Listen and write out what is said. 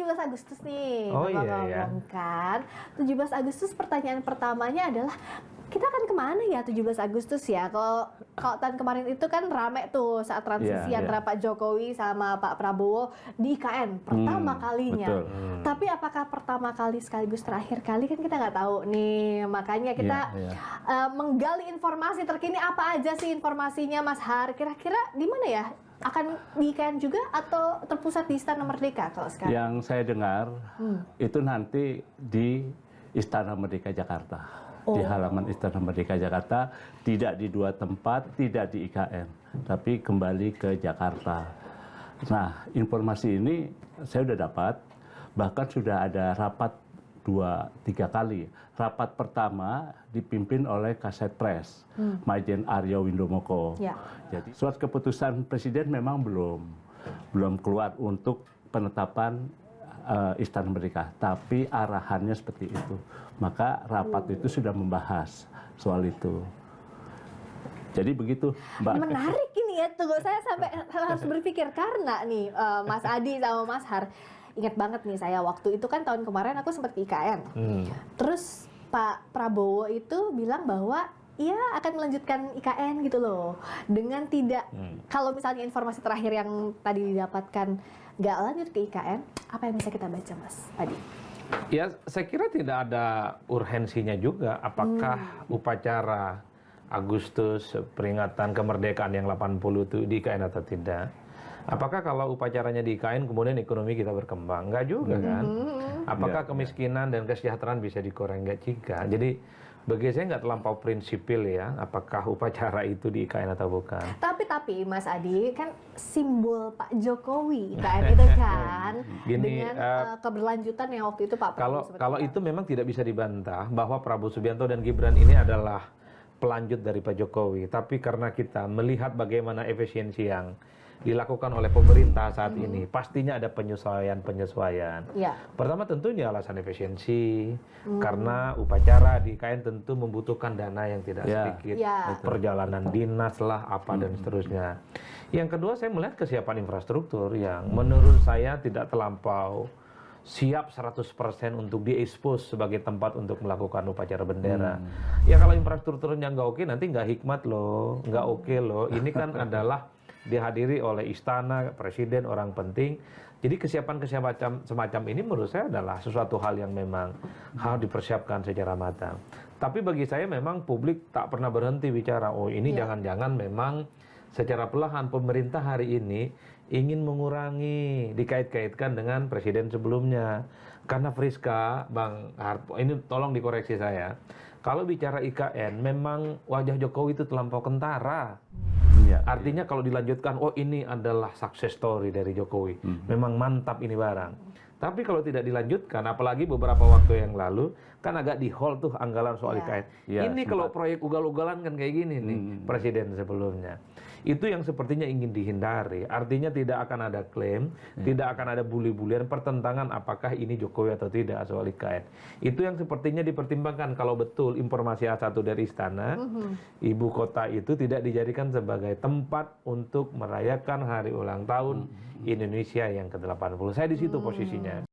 17 Agustus nih, Oh, Bapak iya, ya. ngomongkan. 17 Agustus pertanyaan pertamanya adalah, kita kan kemana ya 17 Agustus ya? Kalau tahun kemarin itu kan rame tuh saat transisi antara Pak Jokowi sama Pak Prabowo di IKN pertama kalinya. Betul. Tapi apakah pertama kali sekaligus terakhir kali kan kita nggak tahu nih. Makanya kita menggali informasi terkini, apa aja sih informasinya Mas Har? Kira-kira di mana ya? Akan di IKN juga atau terpusat di Istana Merdeka kalau sekarang? Yang saya dengar itu nanti di Istana Merdeka Jakarta. Di halaman Istana Merdeka Jakarta, tidak di dua tempat, tidak di IKN, tapi kembali ke Jakarta. Nah, informasi ini saya sudah dapat, bahkan sudah ada rapat 2-3 kali. Rapat pertama dipimpin oleh Kasetpres, Majen Aryo Windomoko. Jadi surat keputusan Presiden memang belum keluar untuk penetapan Istana Merdeka, tapi arahannya seperti itu. Maka rapat itu sudah membahas soal itu. Jadi begitu, Mbak. Menarik ini ya, tunggu saya sampai harus berpikir karena nih Mas Adi sama Mas Har, ingat banget nih saya waktu itu kan tahun kemarin aku sempat ke IKN. Terus Pak Prabowo itu bilang bahwa ia akan melanjutkan IKN gitu loh. Dengan tidak, kalau misalnya informasi terakhir yang tadi didapatkan nggak lanjut ke IKN, apa yang bisa kita baca Mas Adi? Ya, saya kira tidak ada urgensinya juga. Apakah upacara Agustus peringatan kemerdekaan yang 80 itu di IKN atau tidak? Apakah kalau upacaranya di IKN kemudian ekonomi kita berkembang? Enggak juga kan? Apakah kemiskinan dan kesejahteraan bisa dikurangi? Enggak juga. Jadi bagi saya nggak terlampau prinsipil ya, apakah upacara itu di IKN atau bukan. Tapi Mas Adi, kan simbol Pak Jokowi IKN itu kan, dengan keberlanjutan yang waktu itu Pak Prabowo. Kalau itu memang tidak bisa dibantah bahwa Prabowo Subianto dan Gibran ini adalah pelanjut dari Pak Jokowi. Tapi karena kita melihat bagaimana efisiensi yang dilakukan oleh pemerintah saat ini, pastinya ada penyesuaian. Pertama tentunya alasan efisiensi, karena upacara di IKN tentu membutuhkan dana yang tidak sedikit, perjalanan dinas lah, apa dan seterusnya. Yang kedua, saya melihat kesiapan infrastruktur yang menurut saya tidak terlampau siap 100% untuk diekspos sebagai tempat untuk melakukan upacara bendera. Ya kalau infrastrukturnya nggak oke, nanti nggak hikmat loh, nggak oke loh. Ini kan adalah dihadiri oleh istana, presiden, orang penting. Jadi kesiapan-kesiapan semacam ini menurut saya adalah sesuatu hal yang memang harus dipersiapkan secara matang. Tapi bagi saya memang publik tak pernah berhenti bicara, oh ini jangan-jangan memang secara perlahan pemerintah hari ini ingin mengurangi, dikait-kaitkan dengan presiden sebelumnya. Karena Friska, Bang Harpo, ini tolong dikoreksi saya. Kalau bicara IKN, memang wajah Jokowi itu terlampau kentara. Artinya kalau dilanjutkan, oh ini adalah success story dari Jokowi. Memang mantap ini barang. Tapi kalau tidak dilanjutkan, apalagi beberapa waktu yang lalu, kan agak di hold tuh anggaran soal IKN. Ini kalau proyek ugal-ugalan kan kayak gini nih, presiden sebelumnya. Itu yang sepertinya ingin dihindari. Artinya tidak akan ada klaim, tidak akan ada bully-bulian, pertentangan apakah ini Jokowi atau tidak soal IKN. Itu yang sepertinya dipertimbangkan kalau betul informasi A1 dari istana, ibu kota itu tidak dijadikan sebagai tempat untuk merayakan hari ulang tahun Indonesia yang ke-80. Saya di situ posisinya.